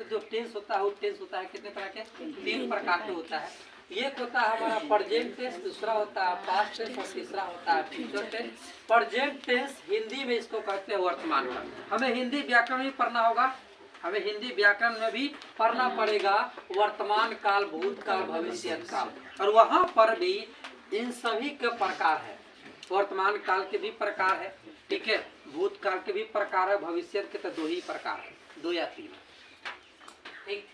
जो टेंस होता है वो टेंस होता है कितने प्रकार के? 3 प्रकार के होता है। एक होता है हमारा प्रेजेंट टेंस, दूसरा होता है पास्ट टेंस और तीसरा होता है future tense. Present tense Hindi में इसको कहते हैं वर्तमान काल। हमें हिंदी व्याकरण भी पढ़ना होगा, हमें हिंदी व्याकरण में भी पढ़ना पड़ेगा वर्तमान काल, भूतकाल, भविष्य काल, और वहाँ पर भी इन सभी के प्रकार है। वर्तमान काल के भी प्रकार है, ठीक है, भूतकाल के भी प्रकार है, भविष्य के तो 2 ही प्रकार है, 2 या 3। ठीक,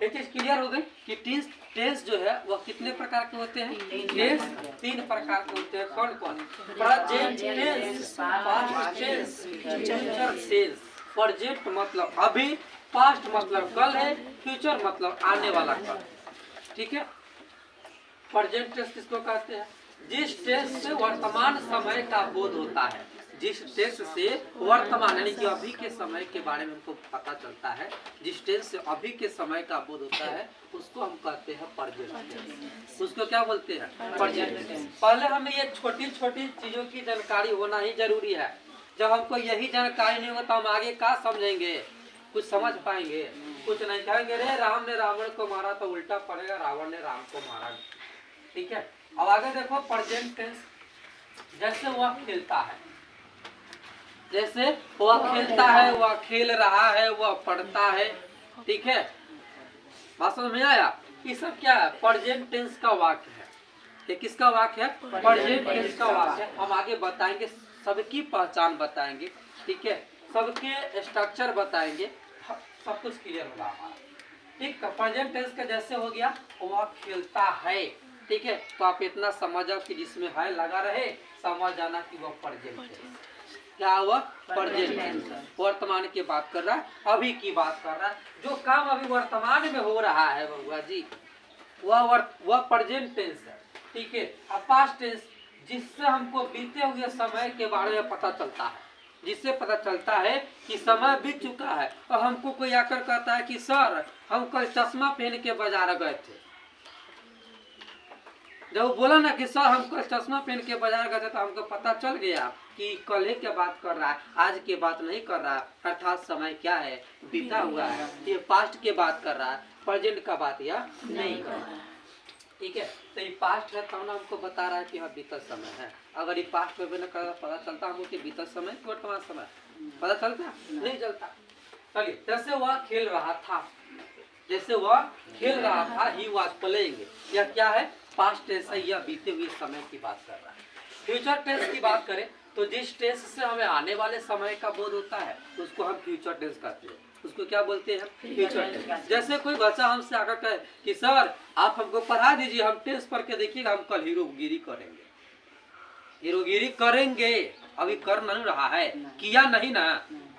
एक चीज क्लियर हो गई कि टेंस जो है वह कितने प्रकार के होते हैं? टेंस 3 प्रकार के होते हैं। कौन कौन? Present tense, past tense, future tense. Present मतलब अभी, पास्ट मतलब कल है, फ्यूचर मतलब आने वाला कल। ठीक है, प्रेजेंट टेंस किसको कहते हैं? जिस टेंस से वर्तमान समय का बोध होता है, जिस टेंस से वर्तमान यानी कि अभी के समय के बारे में हमको पता चलता है, जिस टेंस से अभी के समय का बोध होता है उसको हम कहते हैं प्रेजेंट टेंस। उसको क्या बोलते हैं? Present tense. पहले हमें ये छोटी छोटी चीजों की जानकारी होना ही जरूरी है। जब हमको यही जानकारी नहीं होगा तो हम आगे क्या समझेंगे, कुछ समझ पाएंगे? कुछ नहीं। कहेंगे रे राम ने रावण को मारा तो उल्टा पड़ेगा रावण ने राम को मारा। ठीक है, अब आगे देखो प्रेजेंट टेंस, जैसे वह खेलता है, जैसे वह खेलता है, वह खेल रहा है, वह पढ़ता है। ठीक है, बात समझ में आया? ये सब क्या है? प्रेजेंट टेंस का वाक्य है। ये किसका वाक्य है? प्रेजेंट टेंस का वाक्य है। हम आगे बताएंगे, सबकी पहचान बताएंगे, ठीक है, सबके स्ट्रक्चर बताएंगे, सब कुछ क्लियर होगा हमारा। ठीक है, प्रेजेंट टेंस का जैसे हो गया वह खेलता है, ठीक है, तो आप इतना समझो कि जिसमें है लगा रहे, समझ जाना कि वह प्रेजेंट टेंस। क्या हुआ? Present tense. वर्तमान की बात कर रहा है, अभी की बात कर रहा है, जो काम अभी वर्तमान में हो रहा है बउआ जी, वह प्रेजेंट टेंस है। ठीक है, अब पास्ट टेंस, जिससे हमको बीते हुए समय के बारे में पता चलता है, जिससे पता चलता है कि समय बीत चुका है, और हमको कोई आकर कहता है कि सर हम कल चश्मा पहन के बाजार गए थे। जब बोला ना कि सर हम कल चश्मा पहन के बाजार गए थे, तो हमको पता चल गया कि कल की बात कर रहा है, आज की बात नहीं कर रहा है, अर्थात समय क्या है? बीता हुआ है। ये पास्ट की बात कर रहा है, प्रेजेंट का बात यह नहीं कर रहा है। ठीक है, तो ये पास्ट है तो हमको बता रहा है कि हाँ बीतल समय है। अगर ये पास्ट में न कर पता चलता हमको कि बीतल समय वर्तमान समय पता चलता नहीं चलता। चलिए, जैसे वह खेल रहा था, जैसे वह खेल रहा था, ही वाज प्लेइंग, यह क्या है? पास्ट टेंस है, यह बीते हुए समय की बात कर रहा है। फ्यूचर टेंस की बात करें तो जिस टेंस से हमें आने वाले समय का बोध होता है उसको हम फ्यूचर टेंस कहते हैं। उसको क्या बोलते हैं? Future tense. जैसे कोई बच्चा हमसे आकर कहे कि सर आप हमको पढ़ा दीजिए, हम टेंस पढ़ के देखिएगा, हम कल हीरोगिरी करेंगे। हीरोगिरी करेंगे, अभी कर नहीं रहा है, किया नहीं ना,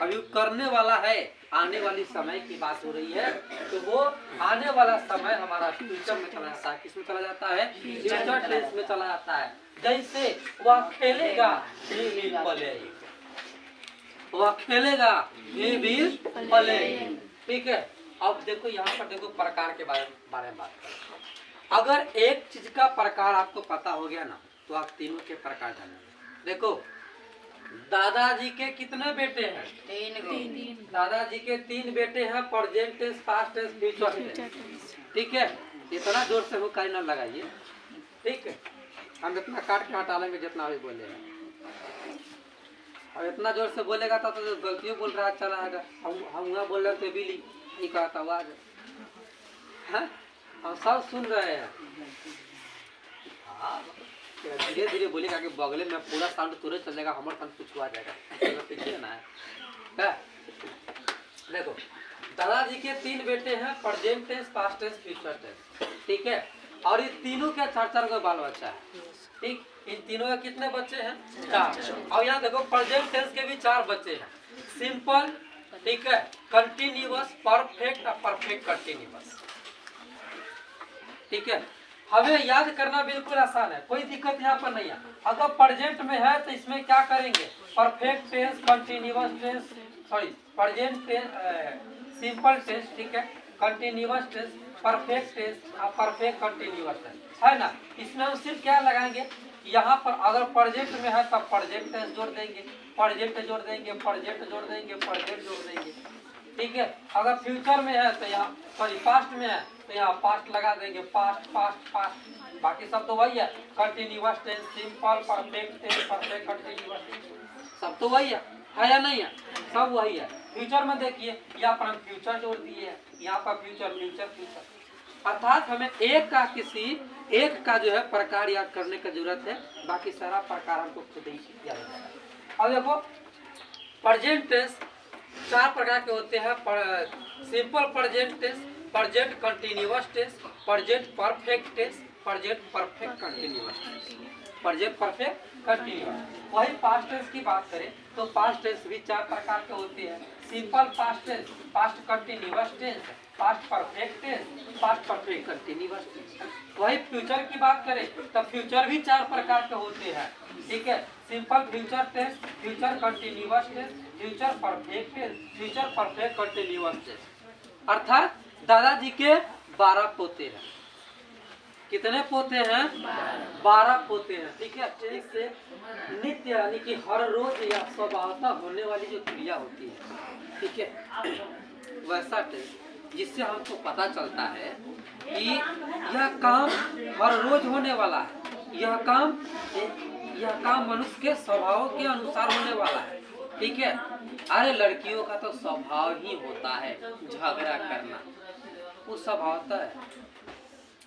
अभी करने वाला है, आने वाली समय की बात हो रही है, तो वो आने वाला समय हमारा फ्यूचर में चला जाता है। किसमें चला जाता है? फ्यूचर टेंस में चला जाता है। जैसे वह खेलेगा, he will play, वह खेलेगा, he will play। ठीक है, अब देखो यहाँ पर देखो प्रकार के बारे में बात करें। अगर एक चीज का प्रकार आपको पता हो गया ना, तो आप तीनों के प्रकार जानेंगे। देखो, दादाजी के कितने बेटे हैं? 3। दादाजी के 3 बेटे हैं। Present tense, past tense, future tense. ठीक है, इतना जोर से वो काई ना लगाइए। ठीक है, हम इतना काट के हटा लेंगे जितना अभी बोलेगा। और इतना जोर से बोलेगा तो गलतियों बोल रहा चला आएगा। हम वहाँ बोल रहे थे बिली, नहीं कहा था आवाज, हम सब सुन रहे हैं। धीरे धीरे बोलेगा कि बगले में पूरा साउंड तुरंत चलेगा, हमारे साउंड कुछ आ जाएगा, पीछे ना है। देखो, दादाजी के 3 बेटे हैं, present tense, past tense, future tense. ठीक है, और ये तीनों के 4 को बाल बच्चा है। ठीक, इन तीनों के कितने बच्चे हैं? 4। और यहाँ देखो प्रेजेंट टेंस के भी 4 बच्चे हैं। सिंपल, ठीक है, कंटिन्यूअस, परफेक्ट और परफेक्ट कंटिन्यूअस। ठीक है, हमें याद करना बिल्कुल आसान है, कोई दिक्कत यहाँ पर नहीं है। अगर प्रेजेंट में है तो इसमें क्या करेंगे? Perfect tense, continuous tense, sorry present tense, simple tense, ठीक है, कंटिन्यूअस टेंस, परफेक्ट टेंस और परफेक्ट कंटिन्यूअस टेंस, है ना। इसमें हम सिर्फ क्या लगाएंगे? यहाँ पर अगर प्रेजेंट में है तब प्रेजेंट टेंस जोड़ देंगे, प्रेजेंट जोड़ देंगे, प्रेजेंट जोड़ देंगे, प्रेजेंट जोड़ देंगे। ठीक है। अगर फ्यूचर में है तो यहाँ, सॉरी पास्ट में है तो यहाँ पास्ट लगा देंगे, पास्ट पास्ट पास्ट, बाकी सब तो वही है। Continuous tense, simple, perfect tense, perfect continuous tense, सब तो वही है या नहीं है? सब वही है। फ्यूचर में देखिए यहाँ पर हम फ्यूचर जोड़ दिए हैं, यहाँ पर फ्यूचर फ्यूचर फ्यूचर, अर्थात हमें एक का जो है प्रकार याद करने की जरूरत है, बाकी सारा प्रकार हमको खुद ही याद है। अब देखो प्रेजेंट टेंस 4 प्रकार के होते हैं। Simple present tense, present continuous tense, present perfect tense, present perfect continuous tense, present perfect continuous. वही पास्ट टेंस की बात करें तो पास्ट टेंस भी 4 प्रकार के होते हैं। Simple past tense, past continuous tense, past perfect tense, past perfect continuous tense. वही फ्यूचर की बात करें तो फ्यूचर भी 4 प्रकार के होते हैं, ठीक है। Simple future tense, future continuous tense, future perfect tense, future perfect continuous tense. अर्थात दादाजी के 12 पोते हैं। कितने पोते हैं? 12 पोते हैं, ठीक है। टेंस से नित्य यानी कि हर रोज या स्वभावतः होने वाली जो क्रिया होती है, ठीक है, वैसा टेंस जिससे हमको पता चलता है कि यह काम हर रोज होने वाला है, यह काम मनुष्य के स्वभाव के अनुसार होने वाला है, ठीक है। अरे लड़कियों का तो स्वभाव ही होता है झगड़ा करना, वो स्वभाव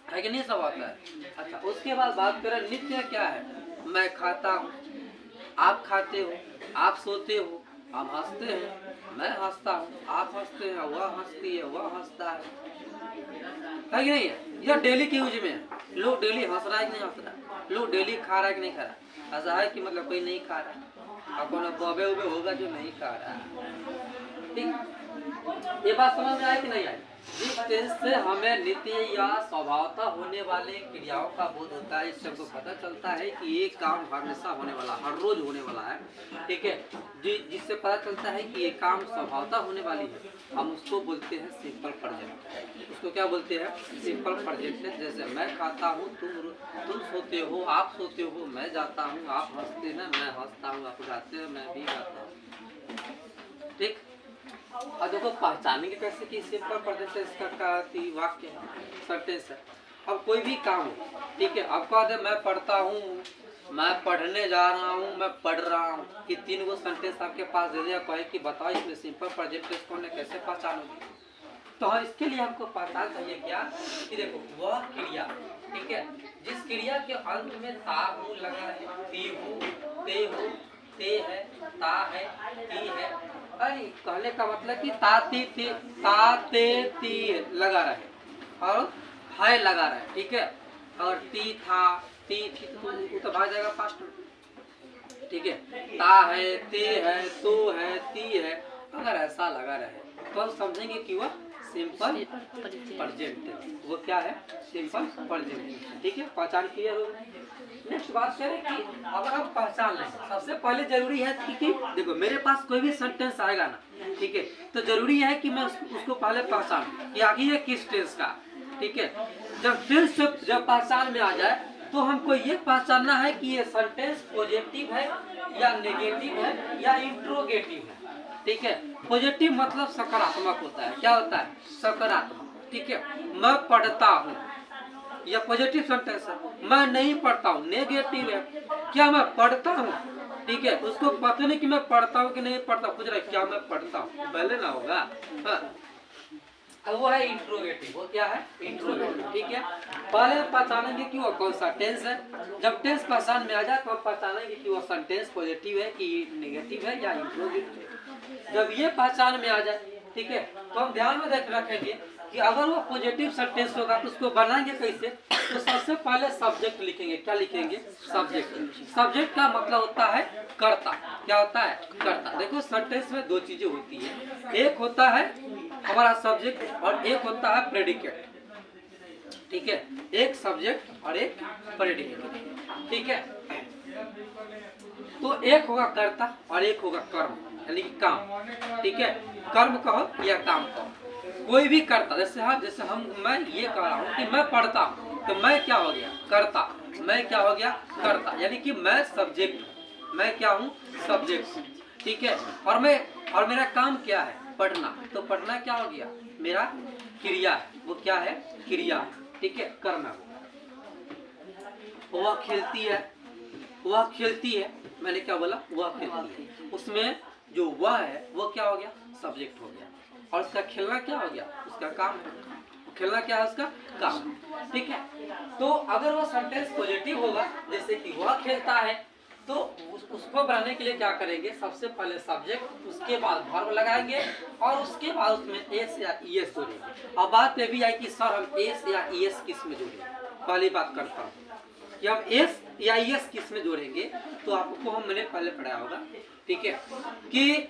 है कि नहीं स्वभाव है। अच्छा, उसके बाद बात करें नित्य क्या है? मैं खाता हूँ, आप खाते हो, आप सोते हो, हम हंसते हैं, मैं हंसता हूँ, आप हंसते हैं, वह हंसती है, वह हंसता है कि नहीं है? यह डेली के यूज में है। लोग डेली हंस रहा है कि नहीं हंस रहा, लोग डेली खा रहा है कि नहीं खा रहा। ऐसा है कि मतलब कोई नहीं खा रहा, अपन बबे उबे होगा जो नहीं खा रहा, ठीक। ये बात समझ में आए कि नहीं आए? जिस टेंस से हमें नित्य या स्वभावतः होने वाले क्रियाओं का बोध होता है, इससे हमको पता चलता है कि ये काम हमेशा होने वाला, हर रोज होने वाला है, ठीक है। जिससे पता चलता है कि ये काम स्वभावतः होने वाली है, हम उसको बोलते हैं सिंपल प्रेजेंट। उसको क्या बोलते हैं? Simple present. जैसे मैं खाता हूँ, तुम सोते हो, आप सोते हो, मैं जाता हूँ, आप हंसते हैं, मैं हंसता हूँ, आप गाते हैं, मैं भी गाता हूँ, ठीक। और देखो पहचानेंगे कैसे कि सिंपल प्रेजेंट टेंस का वाक्य है, सेंटेंस है। अब कोई भी काम हो, ठीक है, अब कह दे मैं पढ़ता हूँ, मैं पढ़ने जा रहा हूँ, मैं पढ़ रहा हूँ, कि 3 गो सेंटेंस आपके पास दे दिया, कहे कि बताओ इसमें सिंपल प्रेजेंट टेंस कौन है, कैसे पहचानोगे? तो हाँ, इसके लिए हमको पहचान चाहिए क्या कि देखो वह क्रिया, ठीक है, जिस क्रिया के अंत में ता हूँ लगा है, ती हूँ, ते हो, ते है, ता है, ती है। अरे कहने का मतलब कि ताते ती लगा रहे और है लगा रहे, ठीक है। और ती था, ती थी, वो तो भाग जाएगा पास्ट में, ठीक है। ता है, ते है, तो है, ती है, अगर ऐसा लगा रहे तो हम समझेंगे कि वह सिंपल प्रेजेंट। वो क्या है? सिंपल प्रेजेंट, ठीक है। पहचान क्लियर हो गई। नेक्स्ट बात करें कि अगर हम पहचान लें, सबसे पहले जरूरी है कि देखो मेरे पास कोई भी सेंटेंस आएगा ना, ठीक है, तो जरूरी है कि मैं उसको पहले पहचान कि आगे ये किस टेंस का, ठीक है। जब टेंस जब पहचान में आ जाए तो हमको ये पहचानना है कि ये सेंटेंस पॉजिटिव है या नेगेटिव है या इंट्रोगेटिव है, ठीक है। पॉजिटिव मतलब सकारात्मक होता है, क्या होता है? सकारात्मक, ठीक है। मैं पढ़ता हूँ, यह पॉजिटिव सेंटेंस है। मैं नहीं पढ़ता हूँ, नेगेटिव है। क्या मैं पढ़ता हूँ, ठीक है, उसको पता नहीं कि मैं पढ़ता हूँ कि नहीं पढ़ता, पूछ रहा है क्या मैं पढ़ता हूँ, पहले ना होगा। हाँ, वो है इंट्रोगेटिव। वो क्या है? इंट्रोगेटिव, ठीक है। पहले पहचानेंगे कि वो कौन सा टेंस है। जब टेंस पहचान में आ जाए तो हम पहचानेंगे कि वो सेंटेंस पॉजिटिव है कि नेगेटिव है या इंट्रोगेटिव है। जब ये पहचान में आ जाए, ठीक है, तो हम ध्यान में रखेंगे कि अगर वो पॉजिटिव सेंटेंस होगा तो उसको बनाएंगे कैसे? तो सबसे पहले सब्जेक्ट लिखेंगे। क्या लिखेंगे? सब्जेक्ट। सब्जेक्ट का मतलब होता है कर्ता। क्या होता है? कर्ता। देखो सेंटेंस में 2 चीजें होती है, एक होता है हमारा सब्जेक्ट और एक होता है प्रेडिकेट, ठीक है। एक सब्जेक्ट और एक प्रेडिकेट, ठीक है। तो एक होगा कर्ता और एक होगा कर्म, यानी कि काम, ठीक है। कर्म कहो या काम कहो, कोई भी करता, जैसे मैं ये कह रहा हूँ कि मैं पढ़ता हूँ, तो मैं क्या हो गया? कर्ता। मैं क्या हो गया? कर्ता, यानी कि मैं सब्जेक्ट हूँ। मैं क्या हूँ? सब्जेक्ट हूँ, ठीक है। और मेरा काम क्या है? पढ़ना, तो पढ़ना क्या हो गया, मेरा क्रिया है, वो क्या है, क्रिया, ठीक है, करना। वह खेलती है, वह खेलती है, मैंने क्या बोला, वह खेलती है, उसमें जो वह है वो क्या हो गया, सब्जेक्ट हो गया, और उसका खेलना क्या हो गया, उसका काम है, खेलना क्या है, उसका काम, ठीक है। तो अगर वो सेंटेंस पॉजिटिव होगा, जैसे कि वह खेलता है, तो उसको बनाने के लिए क्या करेंगे, सबसे पहले सब्जेक्ट, उसके बाद वर्ब लगाएंगे, और उसके बाद उसमें एस या ईएस जोड़ेंगे। अब बात ये भी आई कि सर हम एस या ईएस किस में जोड़ेंगे, पहली बात करता हूँ कि हम एस या ईएस किस में जोड़ेंगे, तो आपको मैंने पहले पढ़ाया होगा, ठीक है, कि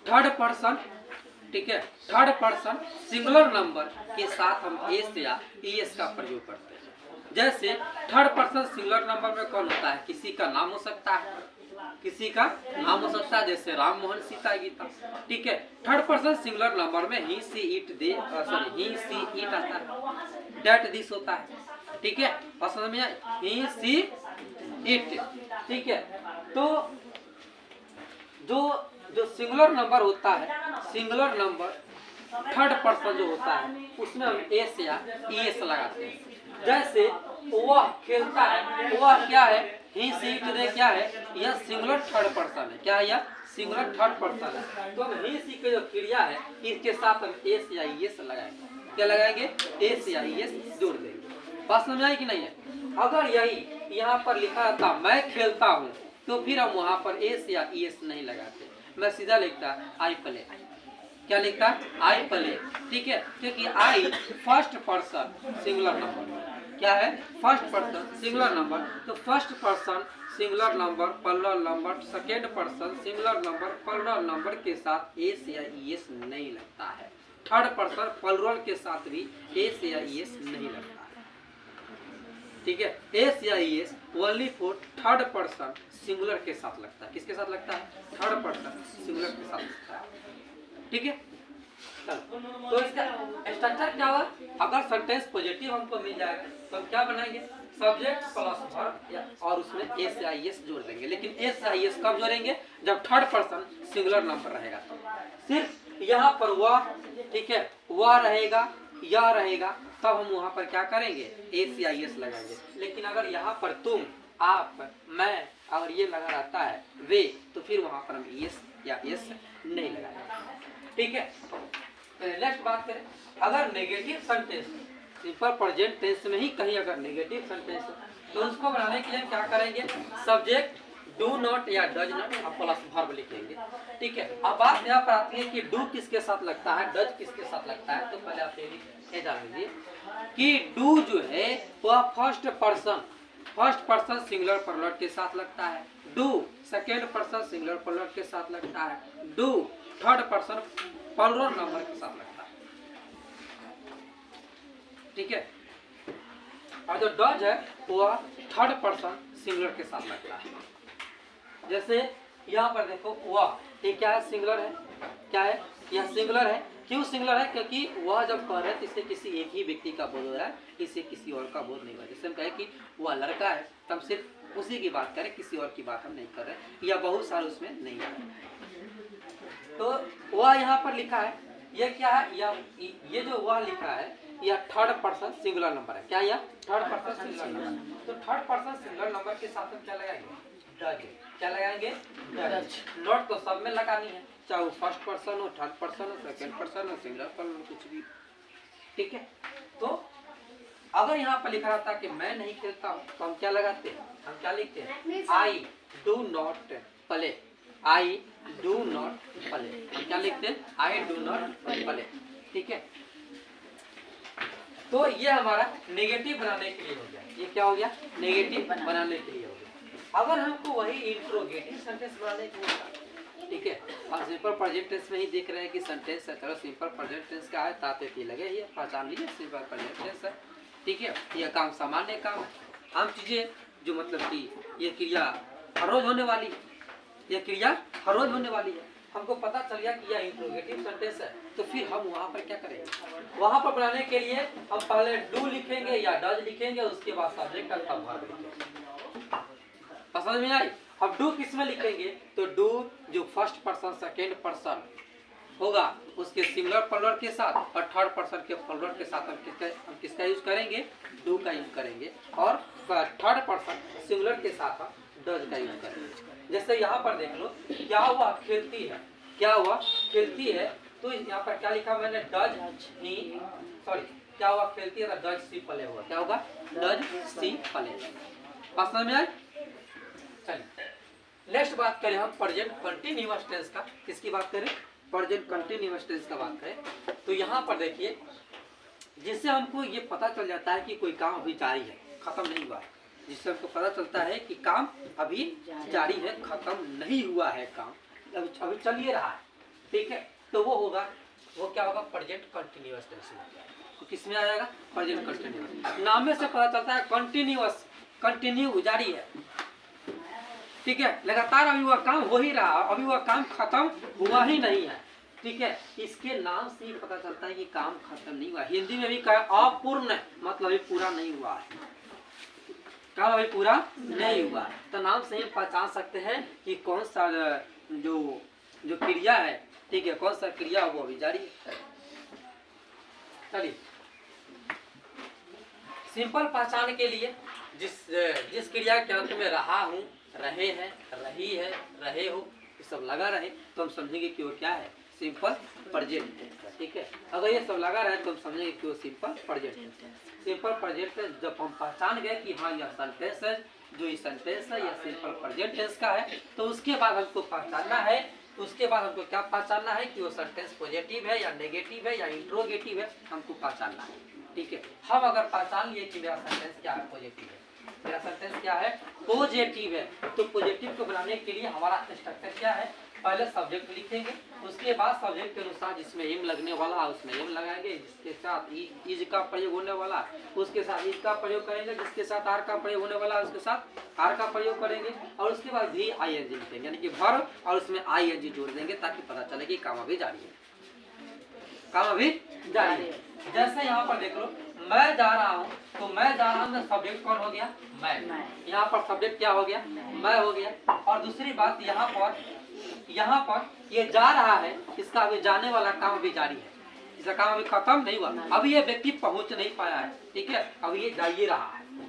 थर्ड पर्सन, ठीक है, थर्ड पर्सन सिंगुलर नंबर के साथ हम एस या ईएस का प्रयोग करते हैं। जैसे थर्ड पर्सन सिंगुलर नंबर में कौन होता है, किसी का नाम हो सकता है, किसी का नाम हो सकता है, जैसे राम मोहन सीता गीता, ठीक है। थर्ड पर्सन सिंगुलर नंबर में ही सी इट दे, सॉरी ही सी इट आता है, डेट दिस होता है, ठीक है, और समझ में ही सी इट, ठीक है। तो जो सिंगुलर नंबर होता है, सिंगुलर नंबर थर्ड पर्सन जो होता है, उसमें हम एस या ईएस लगाते हैं। जैसे वह खेलता है, वह क्या है, ही सी इट दे क्या है, यह सिंगुलर थर्ड पर्सन है, क्या है, यह सिंगुलर थर्ड पर्सन है। तो ही सी की जो क्रिया है, इसके साथ हम एस या ईएस लगाएंगे, क्या लगाएंगे, एस या ईएस जोड़ देंगे। बात समझ आई कि नहीं है। अगर यही यहाँ पर लिखा था मैं खेलता हूँ, तो फिर हम वहाँ पर एस या ईएस नहीं लगाते, मैं सीधा लिखता आई प्ले, क्या लिखता, आई प्ले, ठीक है, क्योंकि आई फर्स्ट पर्सन सिंगुलर नंबर, क्या है, फर्स्ट पर्सन सिंगुलर नंबर, तो first person singular number plural number, second person singular number plural number के साथ एस या ईएस नहीं लगता है। थर्ड पर्सन प्लुरल के साथ भी एस या ईएस नहीं लगता है, ठीक है। एस या ES only for third person singular के साथ लगता है, किसके साथ लगता है, थर्ड पर्सन सिंगुलर के साथ लगता है, ठीक है। तो इसका स्ट्रक्चर क्या हुआ, अगर सेंटेंस पॉजिटिव हमको मिल जाएगा तो हम क्या बनाएंगे, सब्जेक्ट प्लस वर्ब, और उसमें एस या ईएस जोड़ देंगे। लेकिन एस या ईएस कब जोड़ेंगे, जब थर्ड पर्सन सिंगुलर नंबर रहेगा, तो सिर्फ यहाँ पर वह, ठीक है, वह रहेगा, यह रहेगा, तब हम वहाँ पर क्या करेंगे, एस या ईएस लगाएंगे। लेकिन अगर यहाँ पर तुम, आप, मैं, अगर ये लगा रहता है वे, तो फिर वहाँ पर हम ईएस या ईएस नहीं लगाएंगे, ठीक है। नेक्स्ट बात करें, अगर negative sentence simple present tense में ही कहीं अगर नेगेटिव सेंटेंस, तो उसको बनाने के लिए क्या करेंगे, सब्जेक्ट डू नॉट या डज नॉट प्लस वर्ब लिखेंगे, ठीक है। अब बात यहाँ पर आती है कि डू किसके साथ लगता है, डज किसके साथ लगता है। तो पहले आप ये जान लीजिए कि डू जो है वह फर्स्ट पर्सन सिंगुलर प्लुरल के साथ लगता है, do second person singular plural के साथ लगता है, do third person plural number के साथ लगता है, ठीक है। और जो डज है वह थर्ड पर्सन सिंगुलर के साथ लगता है। जैसे यहाँ पर देखो वह, ये क्या है, सिंगुलर है, क्या है, यह सिंगुलर है। क्यों सिंगुलर है, क्योंकि वह जब कह रहे हैं इसे किसी एक ही व्यक्ति का बोध हो रहा है, इसे किसी और का बोध नहीं हो रहा है। जैसे हम कहें कि वह लड़का है, तो हम सिर्फ उसी की बात करें, किसी और की बात हम नहीं कर रहे, या बहुत सारे उसमें नहीं आ रहे। तो वह यहाँ पर लिखा है, यह क्या है, ये जो वह लिखा है यह थर्ड पर्सन सिंगुलर नंबर है, क्या, यह थर्ड पर्सन सिंगुलर नंबर। तो थर्ड पर्सन सिंगुलर नंबर के साथ हम क्या लगाएंगे, डज, क्या लगाएंगे, डज। नोट तो सब में लगानी है, चाहे वो फर्स्ट पर्सन हो, थर्ड पर्सन हो, सेकेंड पर्सन हो, सिंगुलर पर्सन हो, कुछ भी, ठीक है। तो अगर यहाँ पर लिखा रहता कि मैं नहीं खेलता हूँ, तो हम क्या लगाते हैं, हम क्या लिखते हैं, I do not play, I do not play, हम क्या लिखते हैं, आई डू नॉट प्ले, ठीक है। तो ये हमारा नेगेटिव बनाने के लिए हो गया, ये क्या हो गया, नेगेटिव बनाने के लिए हो गया। अगर हमको वही इंट्रोगेटिव सेंटेंस बनाने के लिए, ठीक है, और सिंपल प्रेजेंट टेंस में ही देख रहे हैं कि सेंटेंस है, तो सिंपल प्रेजेंट टेंस का है, ताते ती लगे, ये पहचान लीजिए, सिंपल प्रेजेंट टेंस है, ठीक है। यह काम सामान्य काम है, आम चीजें जो मतलब कि ये क्रिया हर रोज होने वाली है, यह क्रिया हर रोज होने वाली है। हमको पता चल गया कि यह इंट्रोगेटिव सेंटेंस है, तो फिर हम वहाँ पर क्या करेंगे, वहाँ पर बनाने के लिए हम पहले डू लिखेंगे या डज लिखेंगे, उसके बाद सब्जेक्ट का वर्ब लिखेंगे। समझ में आई। अब डू किस में लिखेंगे, तो डू जो फर्स्ट पर्सन सेकेंड पर्सन होगा उसके सिंगुलर प्लुरल के साथ और थर्ड पर्सन के प्लुरल के साथ हम किसका यूज करेंगे, डू का यूज करेंगे, और थर्ड पर्सन सिंगुलर के साथ हम डज का यूज करेंगे। जैसे यहाँ पर देख लो, क्या हुआ, खेलती है, क्या हुआ, खेलती है, तो यहाँ पर क्या लिखा मैंने, डज ही, सॉरी क्या हुआ, खेलती है, डज सी प्ले हुआ, क्या होगा, डज सी प्ले। बात समझ में आए? चलिए नेक्स्ट बात करें हम प्रेजेंट कंटीन्यूअस टेंस का। किसकी बात करें, प्रेजेंट कंटीन्यूअस टेंस का बात करें। तो यहाँ पर देखिए, जिससे हमको ये पता चल जाता है कि कोई काम अभी जारी है, खत्म नहीं हुआ है, जिससे हमको पता चलता है कि काम अभी जारी है, खत्म नहीं हुआ है, काम अभी चल ही रहा है, ठीक है, तो वो होगा, वो क्या होगा, प्रेजेंट कंटीन्यूअस टेंस में। तो किस में आ जाएगा, प्रेजेंट कंटीन्यूअस। नाम में से पता चलता है कंटीन्यूअस, कंटिन्यू जारी है, ठीक है, लगातार अभी वह काम हो ही रहा, अभी वह काम खत्म हुआ ही नहीं है, ठीक है, इसके नाम से ही पता चलता है कि काम खत्म नहीं हुआ। हिंदी में भी कहा अपूर्ण, मतलब अभी पूरा नहीं हुआ है, काम अभी पूरा नहीं हुआ, तो नाम से ही पहचान सकते हैं कि कौन सा जो क्रिया है, ठीक है, कौन सा क्रिया वो अभी जारी है। चलिए सिंपल पहचान के लिए जिस क्रिया के अंत में रहा हूँ, रहे हैं, रही है, रहे हो, ये सब लगा रहे तो हम समझेंगे कि वो क्या है, सिंपल प्रेजेंट टेंस, ठीक है। अगर ये सब लगा रहे तो हम समझेंगे कि वो सिंपल प्रेजेंट टेंस है। सिंपल प्रेजेंट टेंस जब हम पहचान गए कि हाँ यह सेंटेंस है, जो ये सेंटेंस है यह सिंपल प्रेजेंट टेंस का है, तो उसके बाद हमको पहचानना है, उसके बाद हमको क्या पहचानना है कि वो सेंटेंस पॉजिटिव है या नेगेटिव है या इंट्रोगेटिव है, हमको पहचानना है, ठीक है। हम अगर पहचान लिए कि मेरा सेंटेंस क्या है, पॉजिटिव है, मेरा सेंटेंस क्या है, पॉजिटिव है, तो पॉजिटिव को बनाने के लिए हमारा स्ट्रक्चर क्या है, पहले सब्जेक्ट लिखेंगे, उसके बाद सब्जेक्ट के अनुसार जिसमें एम लगने वाला उसमें एम लगाएंगे, जिसके साथ इज का प्रयोग होने वाला उसके साथ इज का प्रयोग करेंगे, जिसके साथ आर का प्रयोग होने वाला उसके साथ आर का प्रयोग करेंगे, और उसके बाद भी आई एन जी लिखेंगे, यानी कि वर्ब और उसमें आई एन जी जोड़ देंगे ताकि पता चले कि काम अभी जारी है, काम अभी जारी है। जैसे यहाँ पर देख लो, मैं जा रहा हूँ, तो मैं जा रहा हूँ, सब्जेक्ट कौन हो गया, मैं, यहाँ पर सब्जेक्ट क्या हो गया, मैं हो गया। और दूसरी बात, यहाँ पर ये जा रहा है, इसका अभी जाने वाला काम अभी जारी है, इसका काम अभी खत्म नहीं हुआ, अभी ये व्यक्ति पहुंच नहीं पाया है, ठीक है, अभी ये जा ही रहा है,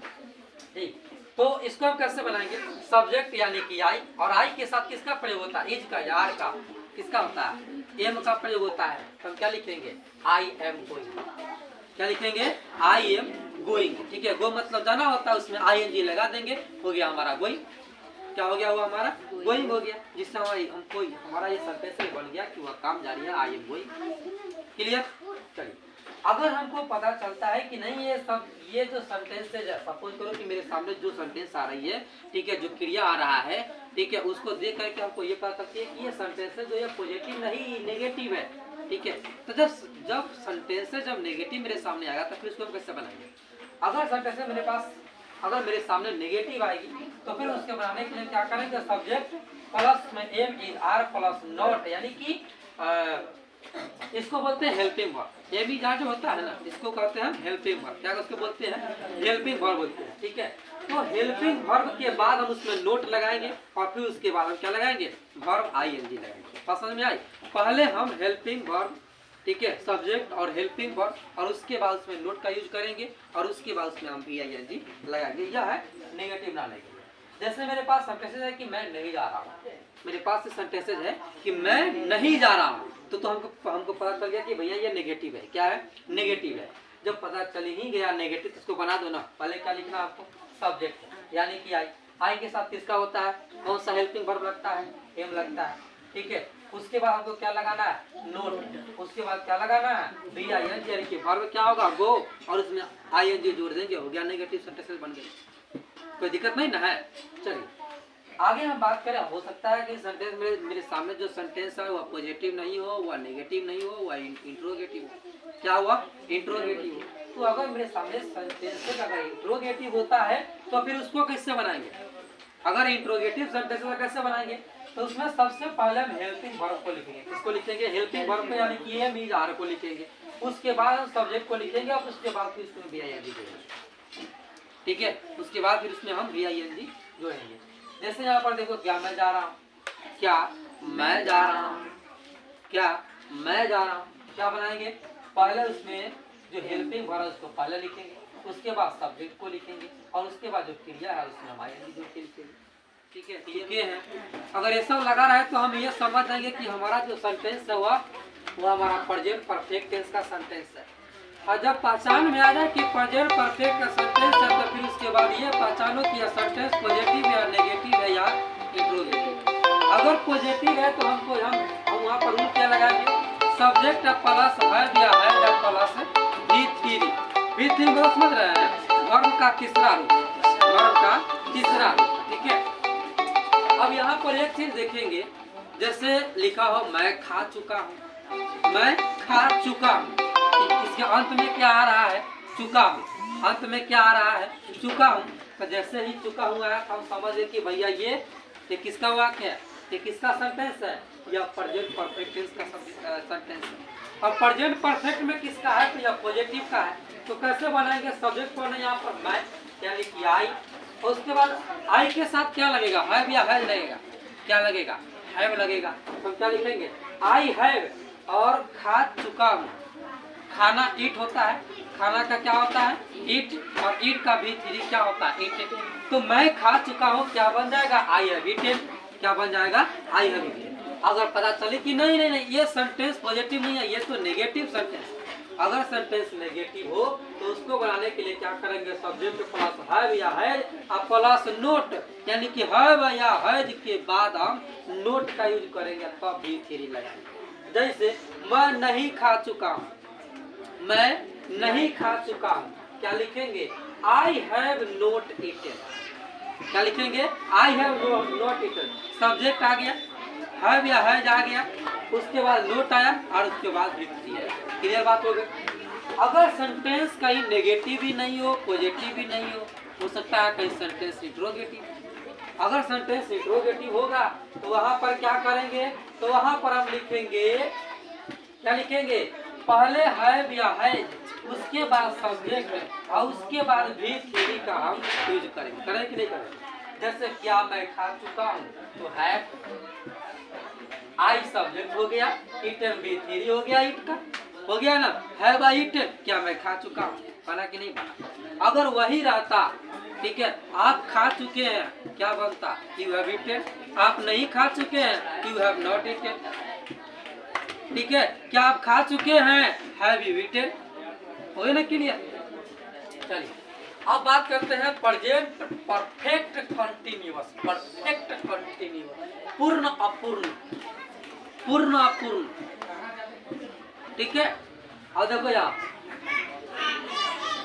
ठीक। तो इसको हम कैसे बनाएंगे, सब्जेक्ट यानी कि आई, और आई के साथ किसका प्रयोग होता है, इज का, यार का, किसका होता है, एम का प्रयोग होता है, तो हम क्या लिखेंगे, आई एम गोइंग, क्या लिखेंगे, आई एम गोइंग, ठीक है, गो मतलब जाना होता है, उसमें आई एन जी लगा देंगे, हो गया हमारा गोइंग, क्या हो गया, वो हमारा गोइंग हो गया, जिससे हमको हमारा ये सेंटेंस बन गया कि वह काम जारी है, आई एम गोइंग, क्लियर। चलिए अगर हमको पता चलता है कि नहीं ये जो सेंटेंस है, सपोज करो कि मेरे सामने जो सेंटेंस आ रही है, ठीक है, जो क्रिया आ रहा है, ठीक है, उसको देख करके हमको ये पता चलती है कि ये सेंटेंस है जो ये पॉजिटिव नहीं नेगेटिव है, ठीक है। तो जब सेंटेंस जब नेगेटिव मेरे सामने आएगा तो फिर उसको हम कैसे बनाएंगे, अगर सेंटेंस मेरे पास अगर मेरे सामने नेगेटिव आएगी तो फिर उसके बनाने के लिए क्या करेंगे, सब्जेक्ट प्लस में am is are plus not, यानी कि इसको बोलते हैं helping verb, am is are जो होता है ना, इसको कहते हैं हेल्पिंग वर्ब, क्या उसको बोलते हैं, हेल्पिंग वर्ब बोलते हैं, ठीक है। तो हेल्पिंग वर्ब के बाद हम उसमें नोट लगाएंगे और फिर उसके बाद हम क्या लगाएंगे, वर्ब आई एन जी लगाएंगे, समझ में आई। पहले हम हेल्पिंग वर्ब, ठीक है, सब्जेक्ट और हेल्पिंग वर्ब, और उसके बाद उसमें नोट का यूज करेंगे, और उसके बाद उसमें हम वी-आई-एन-जी लगाएंगे, यह है नेगेटिव ना लेंगे। जैसे मेरे पास सेंटेंसेज है कि मैं नहीं जा रहा हूँ, मेरे पास सेंटेंसेज है कि मैं नहीं जा रहा हूँ, तो हमको पता चल गया कि भैया ये नेगेटिव है, क्या है, नेगेटिव है। जब पता चल ही गया नेगेटिव, तो इसको बना दो ना, पहले क्या लिखना आपको, सब्जेक्ट यानी कि आई के साथ किसका होता है, कौन सा हेल्पिंग वर्ब लगता है, एम लगता है, ठीक है। उसके बाद हमको क्या लगाना है, नोट, उसके बाद क्या लगाना है, वी-आई-एन-जी, यानी कि वर्ब क्या होगा, गो, और उसमें आई-एन-जी जोड़ देंगे, हो गया नेगेटिव सेंटेंस बन गए, कोई दिक्कत नहीं ना है। चलिए आगे हम बात करें, हो सकता है कि सेंटेंस मेरे सामने जो सेंटेंस है वह पॉजिटिव नहीं हो, वह नेगेटिव नहीं हो, वह इंट्रोगेटिव हो, क्या हुआ, इंट्रोगेटिव हो। तो अगर मेरे सामने सेंटेंस अगर इंट्रोगेटिव होता है तो फिर उसको कैसे बनाएंगे, अगर इंट्रोगेटिव सेंटेंस कैसे बनाएंगे, तो उसमें सबसे पहले हम हेल्पिंग वर्ब को लिखेंगे, किसको लिखेंगे, हेल्पिंग वर्ब को, यानी कि एम इज आर को लिखेंगे, उसके बाद हम सब्जेक्ट को लिखेंगे, और उसके बाद फिर उसमें वी-आई-एन-जी जोड़ेंगे, ठीक है, उसके बाद फिर उसमें हम वी-आई-एन-जी जोड़ेंगे। जैसे यहाँ पर देखो, क्या मैं जा रहा हूँ, क्या मैं जा रहा हूँ, क्या मैं जा रहा हूँ। क्या बनाएंगे, पहले उसमें जो हेल्पिंग वर्ब है उसको पहले लिखेंगे, उसके बाद सब्जेक्ट को लिखेंगे और उसके बाद जो क्रिया है उसमें हमारे जो लिखेंगे। ठीक है, ठीक है। अगर ये सब लगा रहा है तो हम ये समझ जाएंगे कि हमारा जो सेंटेंस है वो हमारा प्रेजेंट परफेक्ट टेंस का सेंटेंस है। और जब पहचान में आ जाए कि प्रेजेंट परफेक्ट का सेंटेंस है तो फिर उसके बाद ये पहचानो कि यह सेंटेंस पॉजिटिव या नेगेटिव है या इंट्रोगेटिव। अगर पॉजिटिव है तो हम वहाँ पर रूल क्या लगाएंगे, सब्जेक्ट प्लस है या है प्लस V3 बहुत समझ रहे हैं, वर्ब का तीसरा रूप, वर्ब का तीसरा रूप। ठीक है, अब यहाँ पर एक चीज देखेंगे, जैसे लिखा हो मैं खा चुका हूँ, मैं खा चुका हूँ, इसके अंत में क्या आ रहा है, चुका हूँ। अंत में क्या आ रहा है, चुका हूँ। तो जैसे ही चुका हूँ आया तो हम समझे कि भैया ये किसका वाक्य है, ये किसका सेंटेंस है, या प्रेजेंट परफेक्ट टेंस का सेंटेंस है। और प्रेजेंट परफेक्ट में किसका है, तो यह पॉजिटिव का है। तो कैसे बनाएंगे, सब्जेक्ट को यहाँ पर मैं यानी कि आई, और उसके बाद आई के साथ क्या लगेगा, हैव या हैज लगेगा, क्या लगेगा, हैव लगेगा। तो क्या लिखेंगे, आई हैव, और खा चुका हूँ, खाना ईट होता है, खाना का क्या होता है, ईट, और ईट का V3 क्या होता है, ईट। तो मैं खा चुका हूँ क्या बन जाएगा, आई हैव ईटेन, क्या बन जाएगा, आई हैव ईटेन। अगर पता चले कि नहीं नहीं नहीं ये सेंटेंस पॉजिटिव नहीं है, ये तो नेगेटिव सेंटेंस। अगर सेंटेंस नेगेटिव हो तो उसको बनाने के लिए क्या करेंगे, सब्जेक्ट प्लस हैव या हैज और प्लस नोट, यानी कि हैव या हैज के बाद हम नोट का यूज करेंगे, तब V3 लगाएंगे। जैसे मैं नहीं खा चुका हूँ, मैं नहीं खा चुका हूँ, क्या लिखेंगे, आई हैव नोट ईटेन। क्या लिखेंगे, I have not eaten. Subject आ गया, हैव या हैज आ गया, उसके बाद नोट आया और उसके बाद V3 है। क्लियर बात हो गई। अगर सेंटेंस कहीं नेगेटिव ही नहीं हो, पॉजिटिव भी नहीं हो सकता है कहीं सेंटेंस इंट्रोगेटिव। अगर सेंटेंस इंट्रोगेटिव होगा तो वहां पर क्या करेंगे, तो वहां पर हम लिखेंगे, क्या लिखेंगे, पहले हैव या हैज, उसके बाद सब्जेक्ट और उसके बाद V3 का हम यूज करेंगे। करें कि नहीं करें। जैसे क्या मैं खा चुका हूँ तो हैव, आई सब्जेक्ट हो गया, ईटन V3 हो गया, ईट का हो गया ना, हैव आई ईटन, क्या मैं खा चुका हूँ, बना कि नहीं बना। अगर वही रहता, ठीक है, आप खा चुके हैं, क्या बनता, यू हैव ईटन। आप नहीं खा चुके हैं, यू हैव नॉट ईटन। ठीक है, क्या आप खा चुके हैं, हैव यू ईटन। हो गया ना क्लियर। चलिए अब बात करते हैं present perfect continuous. Perfect continuous, पूर्ण अपूर्ण, पूर्ण अपूर्ण। ठीक है, और देखो यार,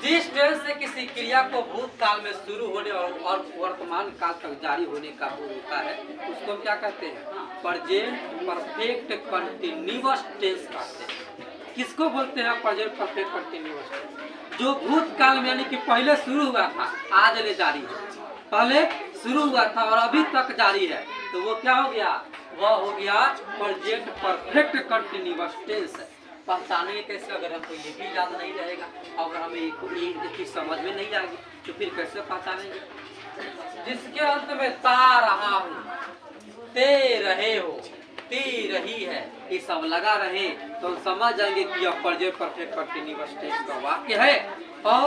जिस टेंस से किसी क्रिया को भूतकाल में शुरू होने और वर्तमान काल तक जारी होने का बोध होता है उसको हम क्या कहते हैं, प्रेजेंट परफेक्ट कंटिन्यूअस टेंस कहते हैं। किसको बोलते हैं प्रेजेंट परफेक्ट कंटिन्यूअस टेंस, जो भूतकाल में यानी कि पहले शुरू हुआ था, आज ले जारी है, पहले शुरू हुआ था और अभी तक जारी है, तो वो क्या हो गया, वह हो गया प्रेजेंट परफेक्ट कंटिन्यूअस टेंस। पहचानेंगे कैसे, अगर हमको ये भी याद नहीं रहेगा, अगर हमें ये चीज समझ में नहीं आएगी तो फिर कैसे पहचानेंगे। जिसके अंत में ता रहा हूँ, ते रहे हो, ती रही है, ये सब लगा रहे तो हम समझ जाएंगे कि यह प्रेजेंट परफेक्ट कंटिन्यूअस टेंस का वाक्य है। और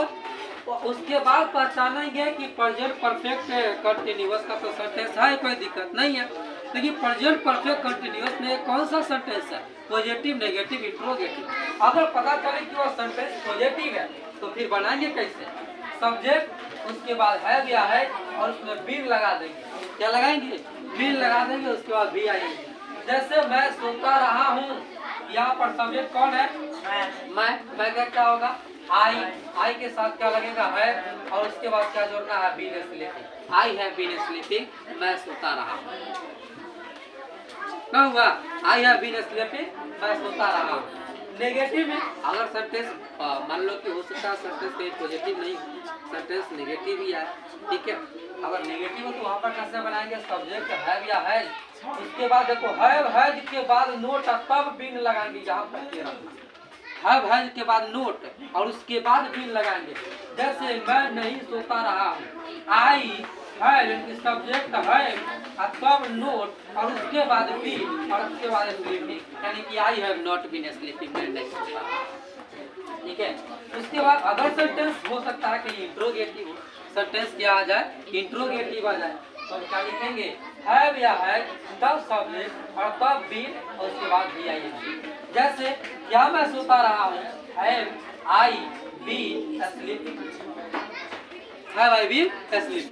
उसके बाद पहचानेंगे कि प्रेजेंट परफेक्ट कंटिन्यूअस का तो सेंटेंस है, कोई दिक्कत नहीं है, लेकिन प्रेजेंट परफेक्ट कंटिन्यूअस में कौन सा सेंटेंस है, पॉजिटिव, नेगेटिव, इंट्रोगेटिव। अगर पता चले कि वह सेंटेंस पॉजिटिव है तो फिर बनाएंगे कैसे, सब्जेक्ट, उसके बाद हैव या है और उसमें बीन लगा देंगे। क्या लगाएंगे, बीन लगा देंगे, उसके बाद भी आएंगे। जैसे मैं सोता रहा हूँ, यहाँ पर सब्जेक्ट कौन है, मैं क्या होगा, आई के साथ क्या लगेगा, है, और उसके बाद क्या जोड़ना है, been sleeping. I have been sleeping, मैं सोता रहा हूँ। क्या हुआ, आई हैव बीन स्लीपिंग, मैं सोता रहा हूँ। नेगेटिव में अगर सेंटेंस मान लो कि हो सकता है सेंटेंस कहीं पॉजिटिव नहीं, सेंटेंस नेगेटिव ही है, ठीक है। अगर नेगेटिव हो तो वहाँ पर कैसे बनाएंगे, सब्जेक्ट हैव या हैज, उसके बाद देखो हैव हैज के बाद नोट, तब बीन लगाएंगे, यहाँ पर ये रखना, हैव हैज के बाद नोट और उसके बाद बीन लगाएंगे। जैसे मैं नहीं सोता रहा हूँ, आई है सब्जेक्ट है तब नोट और उसके बाद बी और उसके बाद स्लीपिंग, यानी कि I have not been sleeping, मैं नहीं सोता। ठीक है, उसके बाद अगर सेंटेंस हो सकता है कि इंट्रोगेटिव हो, सेंटेंस क्या आ जाए, इंट्रोगेटिव आ जाए, तो हम क्या लिखेंगे, हैव या है तब सब्जेक्ट और तब बीन और उसके बाद भी आइए। जैसे क्या मैं सोता रहा हूँ, have I been sleeping, have I been sleeping.